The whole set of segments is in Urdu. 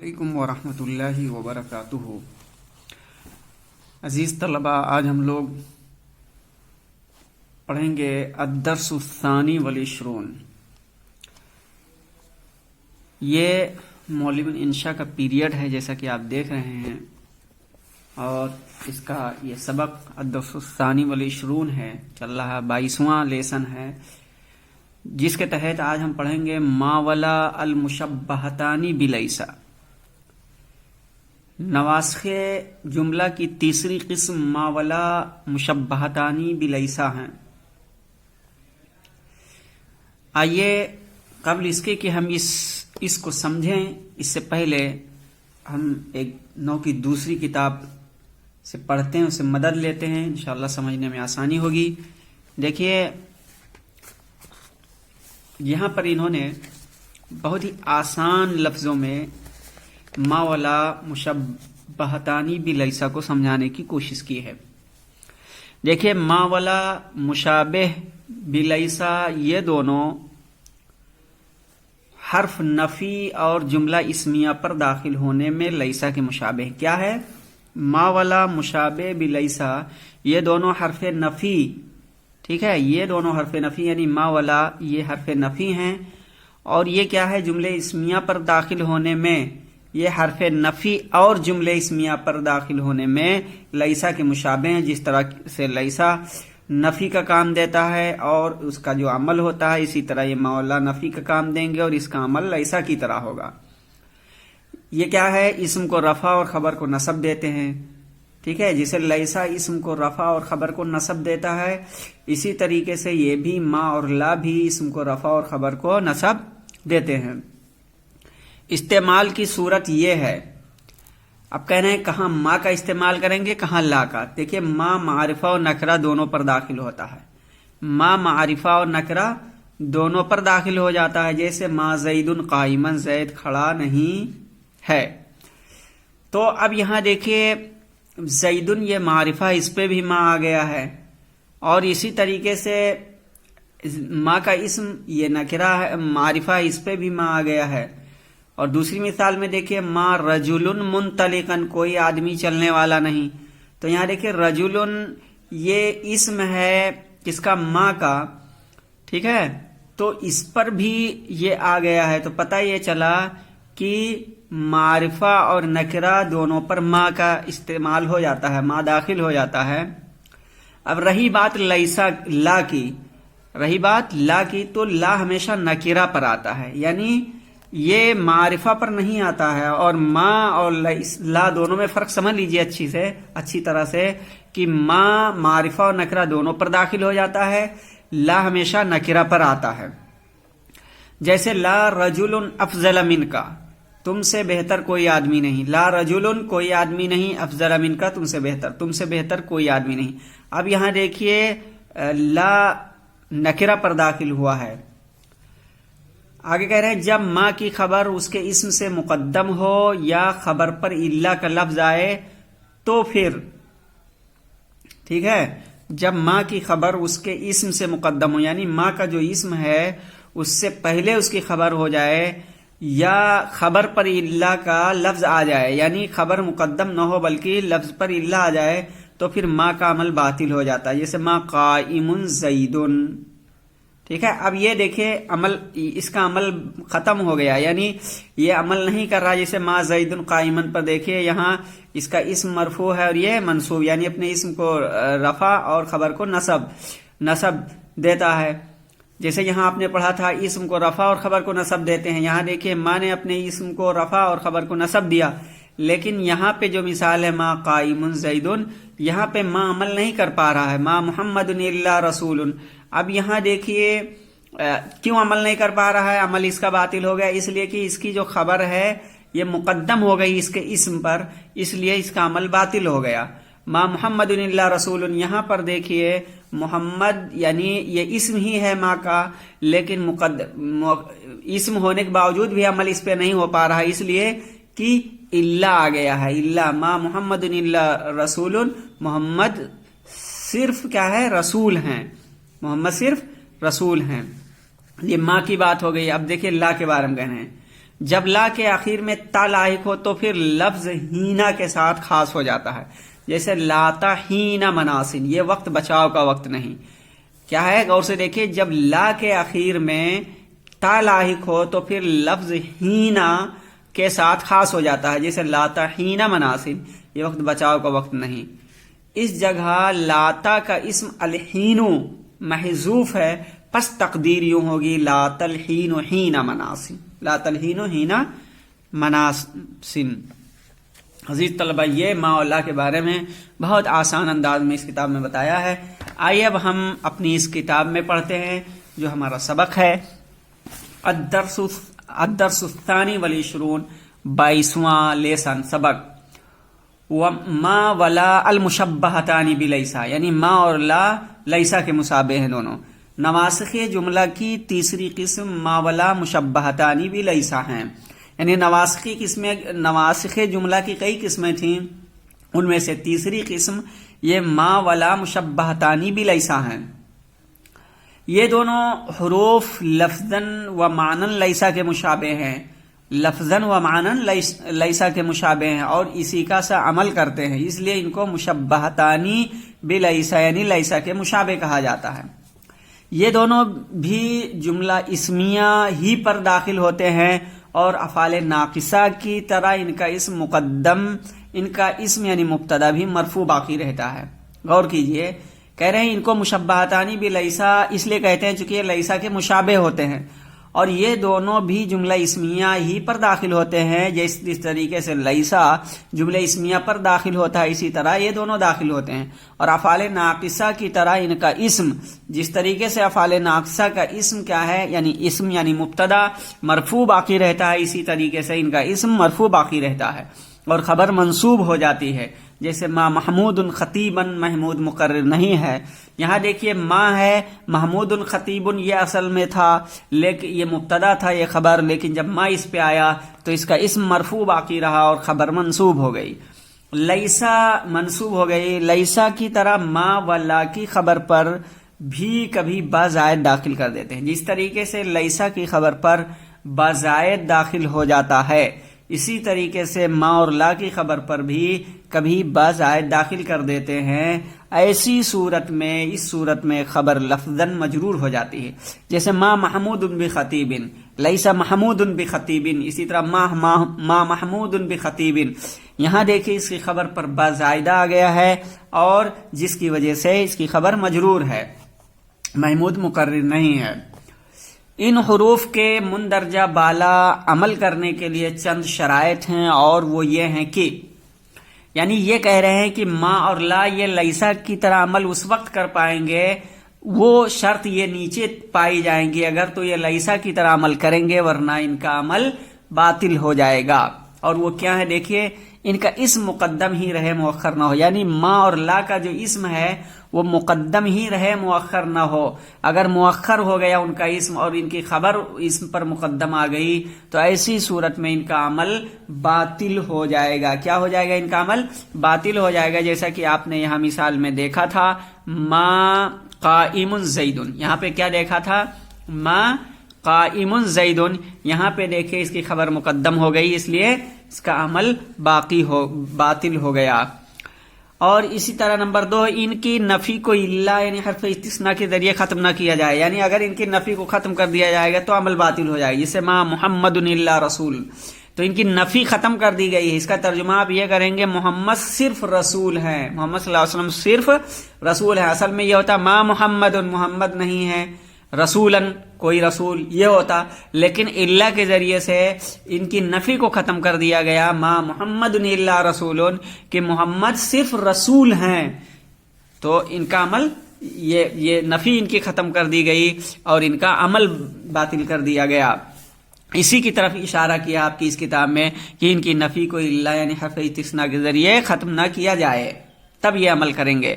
علیکم ورحمۃ اللہ وبرکاتہ۔ عزیز طلبہ، آج ہم لوگ پڑھیں گے الدرس الثانی والعشرون۔ یہ مولوی انشاء کا پیریڈ ہے جیسا کہ آپ دیکھ رہے ہیں، اور اس کا یہ سبق الدرس الثانی والعشرون ہے، چل رہا 22واں لیسن ہے، جس کے تحت آج ہم پڑھیں گے ماولا المشبہتانی بلیسا۔ نواسخ جملہ کی تیسری قسم ماولا مشبہتانی بلیسا ہیں۔ آئیے قبل اس کے کہ ہم اس کو سمجھیں، اس سے پہلے ہم ایک نو کی دوسری کتاب سے پڑھتے ہیں، اسے مدد لیتے ہیں، انشاءاللہ سمجھنے میں آسانی ہوگی۔ دیکھیے یہاں پر انہوں نے بہت ہی آسان لفظوں میں ماولا مشبہتانی بلیسا کو سمجھانے کی کوشش کی ہے۔ دیکھیے ماولا مشابہ بلیسا، یہ دونوں حرف نفی اور جملہ اسمیہ پر داخل ہونے میں لیسا کے مشابہ کیا ہے؟ ماولا مشابہ بلیسا، یہ دونوں حرف نفی، ٹھیک ہے، یہ دونوں حرف نفی یعنی ماولا یہ حرف نفی ہیں، اور یہ کیا ہے؟ جملے اسمیہ پر داخل ہونے میں، یہ حرف نفی اور جملے اسمیہ پر داخل ہونے میں لیسا کے مشابہ ہیں۔ جس طرح سے لیسا نفی کا کام دیتا ہے اور اس کا جو عمل ہوتا ہے، اسی طرح یہ ماولا نفی کا کام دیں گے اور اس کا عمل لیسا کی طرح ہوگا۔ یہ کیا ہے؟ اسم کو رفع اور خبر کو نصب دیتے ہیں، ٹھیک ہے، جسے لیسا اسم کو رفع اور خبر کو نصب دیتا ہے، اسی طریقے سے یہ بھی ما اور لا بھی اسم کو رفع اور خبر کو نصب دیتے ہیں۔ استعمال کی صورت یہ ہے، اب کہہ رہے ہیں کہاں ما کا استعمال کریں گے، کہاں لا کا۔ دیکھیں ما معرفہ اور نکرہ دونوں پر داخل ہوتا ہے، ما معرفہ اور نکرہ دونوں پر داخل ہو جاتا ہے، جیسے ما زید قائما، زید کھڑا نہیں ہے۔ تو اب یہاں دیکھیے زیدن یہ معرفہ، اس پہ بھی ما آ گیا ہے، اور اسی طریقے سے ما کا اسم یہ نکرہ ہے، معرفہ، اس پہ بھی ما آ گیا ہے۔ اور دوسری مثال میں دیکھیے ما رجل منطلقن، کوئی آدمی چلنے والا نہیں، تو یہاں دیکھیے رجل یہ اسم ہے کس کا؟ ما کا، ٹھیک ہے، تو اس پر بھی یہ آ گیا ہے، تو پتہ یہ چلا کہ معرفہ اور نکرہ دونوں پر ما کا استعمال ہو جاتا ہے، ما داخل ہو جاتا ہے۔ اب رہی بات لیسا لا کی، تو لا ہمیشہ نکرہ پر آتا ہے، یعنی یہ معرفہ پر نہیں آتا ہے، اور ما اور لا دونوں میں فرق سمجھ لیجئے اچھی طرح سے کہ ما معرفہ اور نکرہ دونوں پر داخل ہو جاتا ہے، لا ہمیشہ نکرہ پر آتا ہے۔ جیسے لا رجل افضل من کا، تم سے بہتر کوئی آدمی نہیں، لا رجل کوئی آدمی نہیں، افضل من کا تم سے بہتر کوئی آدمی نہیں۔ اب یہاں دیکھیے لا نکرہ پر داخل ہوا ہے۔ آگے کہہ رہے ہیں جب ما کی خبر اس کے اسم سے مقدم ہو یا خبر پر الا کا لفظ آئے تو پھر، ٹھیک ہے، جب ما کی خبر اس کے اسم سے مقدم ہو، یعنی ما کا جو اسم ہے اس سے پہلے اس کی خبر ہو جائے، یا خبر پر الا کا لفظ آ جائے، یعنی خبر مقدم نہ ہو بلکہ لفظ پر الا آ جائے، تو پھر ما کا عمل باطل ہو جاتا ہے، جیسے ما قائم زیدن، ٹھیک ہے۔ اب یہ دیکھیں عمل، اس کا عمل ختم ہو گیا، یعنی یہ عمل نہیں کر رہا، جیسے ما زیدن قائمن پر دیکھیے یہاں اس کا اسم مرفوع ہے اور یہ منصوب، یعنی اپنے اسم کو رفع اور خبر کو نصب دیتا ہے۔ جیسے یہاں آپ نے پڑھا تھا اسم کو رفع اور خبر کو نصب دیتے ہیں، یہاں دیکھیے ما نے اپنے اسم کو رفع اور خبر کو نصب دیا، لیکن یہاں پہ جو مثال ہے ما قائم زیدن، یہاں پہ ما عمل نہیں کر پا رہا ہے، ما محمد الا رسول۔ اب یہاں دیکھیے کیوں عمل نہیں کر پا رہا ہے؟ عمل اس کا باطل ہو گیا، اس لیے کہ اس کی جو خبر ہے یہ مقدم ہو گئی اس کے اسم پر، اس لیے اس کا عمل باطل ہو گیا۔ ما محمد الا رسول، یہاں پر دیکھیے محمد یعنی یہ اسم ہی ہے ما کا، لیکن اسم ہونے کے باوجود بھی عمل اس پہ نہیں ہو پا رہا، اس لیے کہ الا آ گیا ہے، الا ما محمد الا رسول، محمد صرف کیا ہے؟ رسول ہیں، محمد صرف رسول ہیں۔ یہ ماں کی بات ہو گئی۔ اب دیکھیں لا کے بارے میں کہنا ہے، جب لا کے آخر میں تا لاحق ہو تو پھر لفظ ہینا کے ساتھ خاص ہو جاتا ہے، جیسے لاتا ہینا مناسن، یہ وقت بچاؤ کا وقت نہیں. کیا ہے غور سے دیکھیے، جب لا کے آخر میں تا لاحق ہو تو پھر لفظ ہینا کے ساتھ خاص ہو جاتا ہے، جیسے لاتا ہینا مناسن، یہ وقت بچاؤ کا وقت نہیں. اس جگہ لاتا کا اسم الحینو محذوف ہے، پس تقدیر یوں ہوگی لاتا الحین حینا مناسن، لاتا الحین حینا مناسن. عزیز طلبہ، یہ ما اور لا کے بارے میں بہت آسان انداز میں اس کتاب میں بتایا ہے. آئیے اب ہم اپنی اس کتاب میں پڑھتے ہیں جو ہمارا سبق ہے، الدرس الثانی والعشرون، 22واں لیسن سبق. ما ولا المشبہتان بلیسا، یعنی ما اور لا لیسا کے مشابہ ہیں دونوں. نواسخ جملہ کی تیسری قسم ما ولا مشبہتان بلیسا ہیں. یعنی نواسخ جملہ کی کئی قسمیں تھیں، ان میں سے تیسری قسم یہ ما ولا مشبہتان بلیسا ہیں. یہ دونوں حروف لفظاً و معناً لیسا کے مشابہ ہیں، لفظاً و معناً لیسا کے مشابہ ہیں اور اسی کا سا عمل کرتے ہیں، اس لیے ان کو مشبہتانی بلیسا یعنی لیسا کے مشابہ کہا جاتا ہے. یہ دونوں بھی جملہ اسمیہ ہی پر داخل ہوتے ہیں اور افعال ناقصہ کی طرح ان کا اسم مقدم، ان کا اسم یعنی مبتدا بھی مرفوع باقی رہتا ہے. غور کیجئے، کہہ رہے ہیں ان کو مشبہتانی بلیسا اس لیے کہتے ہیں چونکہ یہ لیسا کے مشابہ ہوتے ہیں، اور یہ دونوں بھی جملہ اسمیہ ہی پر داخل ہوتے ہیں. جس طریقے سے لیسا جملہ اسمیہ پر داخل ہوتا ہے اسی طرح یہ دونوں داخل ہوتے ہیں. اور افعال ناقصہ کی طرح ان کا اسم، جس طریقے سے افعال ناقصہ کا اسم کیا ہے، یعنی اسم یعنی مبتدا مرفوع باقی رہتا ہے، اسی طریقے سے ان کا اسم مرفوع باقی رہتا ہے اور خبر منصوب ہو جاتی ہے. جیسے ما محمود خطیبا، محمود مقرر نہیں ہے. یہاں دیکھیے ما ہے، محمود خطیب یہ اصل میں تھا، لیکن یہ مبتدا تھا یہ خبر، لیکن جب ما اس پہ آیا تو اس کا اسم مرفوع باقی رہا اور خبر منصوب ہو گئی. لیسا منصوب ہو گئی. لیسا کی طرح ما و لا کی خبر پر بھی کبھی با زائد داخل کر دیتے ہیں. جس طریقے سے لیسا کی خبر پر با زائد داخل ہو جاتا ہے، اسی طریقے سے ما اور لا کی خبر پر بھی کبھی با زائد داخل کر دیتے ہیں. ایسی صورت میں، اس صورت میں خبر لفظاً مجرور ہو جاتی ہے. جیسے ما محمود بخطیب، لیسا محمود بخطیب. اسی طرح ما محمود بخطیب، یہاں دیکھیں اس کی خبر پر با زائدہ آ گیا ہے اور جس کی وجہ سے اس کی خبر مجرور ہے، محمود مقرر نہیں ہے. ان حروف کے مندرجہ بالا عمل کرنے کے لیے چند شرائط ہیں اور وہ یہ ہیں کہ، یعنی یہ کہہ رہے ہیں کہ ما اور لا یہ لیسا کی طرح عمل اس وقت کر پائیں گے، وہ شرط یہ نیچے پائی جائیں گی اگر تو یہ لیسا کی طرح عمل کریں گے، ورنہ ان کا عمل باطل ہو جائے گا. اور وہ کیا ہے دیکھیے، ان کا اسم مقدم ہی رہے مؤخر نہ ہو. یعنی ما اور لا کا جو اسم ہے وہ مقدم ہی رہے مؤخر نہ ہو. اگر مؤخر ہو گیا ان کا اسم اور ان کی خبر اسم پر مقدم آ گئی تو ایسی صورت میں ان کا عمل باطل ہو جائے گا. کیا ہو جائے گا؟ ان کا عمل باطل ہو جائے گا. جیسا کہ آپ نے یہاں مثال میں دیکھا تھا، ما قائم زیدن، یہاں پہ کیا دیکھا تھا؟ ما قائم زیدن. یہاں پہ دیکھیں اس کی خبر مقدم ہو گئی، اس لیے اس کا عمل باطل ہو گیا. اور اسی طرح نمبر 2، ان کی نفی کو الا یعنی حرف استثناء کے ذریعے ختم نہ کیا جائے. یعنی اگر ان کی نفی کو ختم کر دیا جائے گا تو عمل باطل ہو جائے گا. جیسے ما محمد الا رسول، تو ان کی نفی ختم کر دی گئی ہے. اس کا ترجمہ آپ یہ کریں گے محمد صرف رسول ہیں، محمد صلی اللہ علیہ وسلم صرف رسول ہیں. اصل میں یہ ہوتا ما محمد، محمد نہیں ہے، رسولن کوئی رسول یہ ہوتا، لیکن اللہ کے ذریعے سے ان کی نفی کو ختم کر دیا گیا، ما محمد الا رسول، کہ محمد صرف رسول ہیں. تو ان کا عمل یہ نفی ان کی ختم کر دی گئی اور ان کا عمل باطل کر دیا گیا. اسی کی طرف اشارہ کیا آپ کی اس کتاب میں کہ ان کی نفی کو اللہ یعنی حرف استثناء کے ذریعے ختم نہ کیا جائے، تب یہ عمل کریں گے.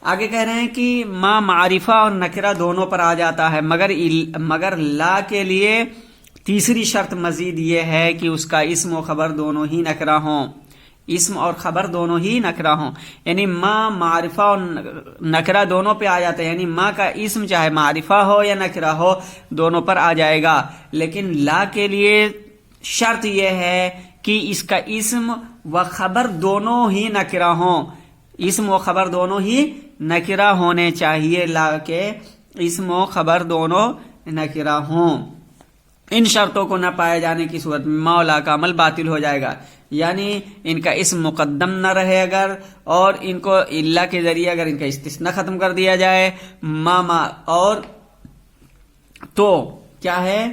آگے کہہ رہے ہیں کہ ما معرفہ اور نکرہ دونوں پر آ جاتا ہے، مگر لا کے لیے تیسری شرط مزید یہ ہے کہ اس کا اسم و خبر دونوں ہی نکرہ ہوں. اسم اور خبر دونوں ہی نکرہ ہوں، یعنی ما معرفہ اور نکرہ دونوں پہ آ جاتے ہیں، یعنی ما کا اسم چاہے معرفہ ہو یا نکرہ ہو دونوں پر آ جائے گا، لیکن لا کے لیے شرط یہ ہے کہ اس کا اسم و خبر دونوں ہی نکرہ ہوں، اسم و خبر دونوں ہی نکرہ ہونے چاہیے، لا کے اسم و خبر دونوں نکرہ ہوں۔ ان شرطوں کو نہ پائے جانے کی صورت میں ما و لا کا عمل باطل ہو جائے گا، یعنی ان کا اسم مقدم نہ رہے اگر، اور ان کو الا کے ذریعے اگر ان کا استثناء ختم کر دیا جائے ما اور تو کیا ہے،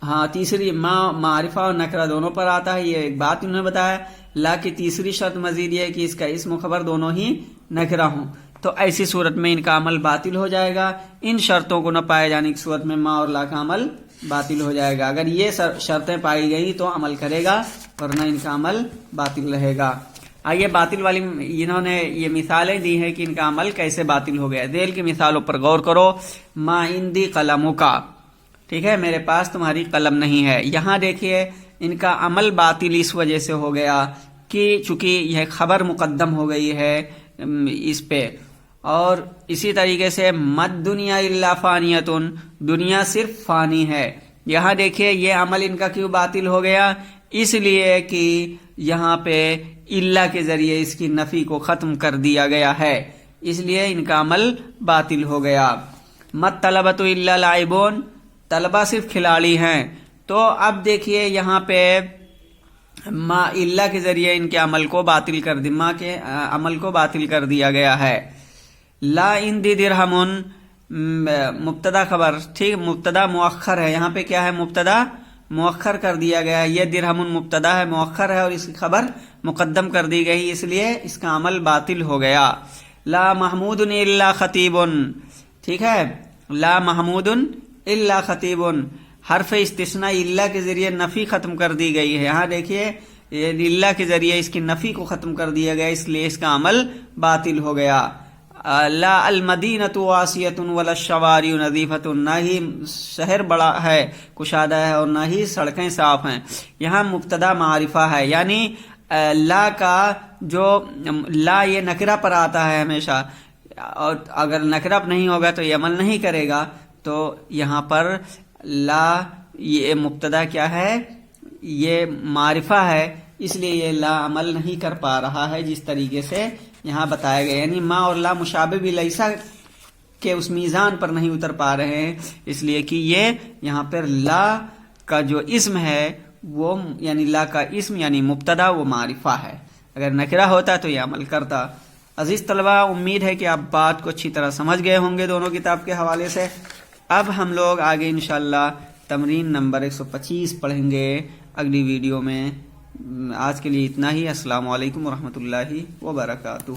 ہاں تیسری ما معرفہ اور نکرہ دونوں پر آتا ہے، یہ ایک بات انہوں نے بتایا۔ لا کی تیسری شرط مزید یہ ہے کہ اس کا اسم و خبر دونوں ہی نکرہ ہوں، تو ایسی صورت میں ان کا عمل باطل ہو جائے گا۔ ان شرطوں کو نہ پائے جانے کی صورت میں ما اور لا کا عمل باطل ہو جائے گا، اگر یہ شرطیں پائی گئی تو عمل کرے گا، ورنہ ان کا عمل باطل رہے گا۔ آئیے باطل والی انہوں نے یہ مثالیں دی ہیں کہ ان کا عمل کیسے باطل ہو گیا۔ ذیل کی مثالوں پر غور کرو۔ ما عندی قلمک، ٹھیک ہے، میرے پاس تمہاری قلم نہیں ہے۔ یہاں دیکھیے ان کا عمل باطل اس وجہ سے ہو گیا کہ چونکہ یہ خبر مقدم ہو گئی ہے اس پہ، اور اسی طریقے سے مد دنیا الا فانیتن، دنیا صرف فانی ہے۔ یہاں دیکھیے یہ عمل ان کا کیوں باطل ہو گیا، اس لیے کہ یہاں پہ الا کے ذریعے اس کی نفی کو ختم کر دیا گیا ہے، اس لیے ان کا عمل باطل ہو گیا۔ مت طلبۃ الا لاعبون، طلبہ صرف کھلاڑی ہیں، تو اب دیکھیے یہاں پہ ما الا کے ذریعے ان کے عمل کو باطل کر دی، ما کے عمل کو باطل کر دیا گیا ہے۔ لا عندی درہمن، مبتدا خبر، ٹھیک، مبتدا مؤخر ہے، یہاں پہ کیا ہے، مبتدا مؤخر کر دیا گیا ہے، یہ درہمن مبتدا ہے مؤخر ہے اور اس کی خبر مقدم کر دی گئی، اس لیے اس کا عمل باطل ہو گیا۔ لا محمود الا خطیب، ٹھیک ہے، لا محمود الا خطیب، حرف استثناء الا کے ذریعے نفی ختم کر دی گئی ہے، یہاں دیکھیے الا کے ذریعے اس کی نفی کو ختم کر دیا گیا، اس لیے اس کا عمل باطل ہو گیا۔ لا المدینۃ واسعۃ ولا الشوارع نظیفۃ، نہ ہی شہر بڑا ہے کشادہ ہے اور نہ ہی سڑکیں صاف ہیں، یہاں مبتدا معرفہ ہے، یعنی لا کا جو لا یہ نکرہ پر آتا ہے ہمیشہ، اور اگر نکرہ نہیں ہوگا تو یہ عمل نہیں کرے گا، تو یہاں پر لا یہ مبتدا کیا ہے، یہ معرفہ ہے، اس لیے یہ لا عمل نہیں کر پا رہا ہے جس طریقے سے یہاں بتایا گیا، یعنی ما اور لا مشابہ بھی لیسا کے اس میزان پر نہیں اتر پا رہے ہیں، اس لیے کہ یہ یہاں پر لا کا جو اسم ہے وہ، یعنی لا کا اسم یعنی مبتدا وہ معرفہ ہے، اگر نکرہ ہوتا تو یہ عمل کرتا۔ عزیز طلبہ، امید ہے کہ آپ بات کو اچھی طرح سمجھ گئے ہوں گے دونوں کتاب کے حوالے سے۔ اب ہم لوگ آگے انشاءاللہ تمرین نمبر 125 پڑھیں گے اگلی ویڈیو میں۔ آج کے لیے اتنا ہی، السلام علیکم ورحمۃ اللہ وبرکاتہ۔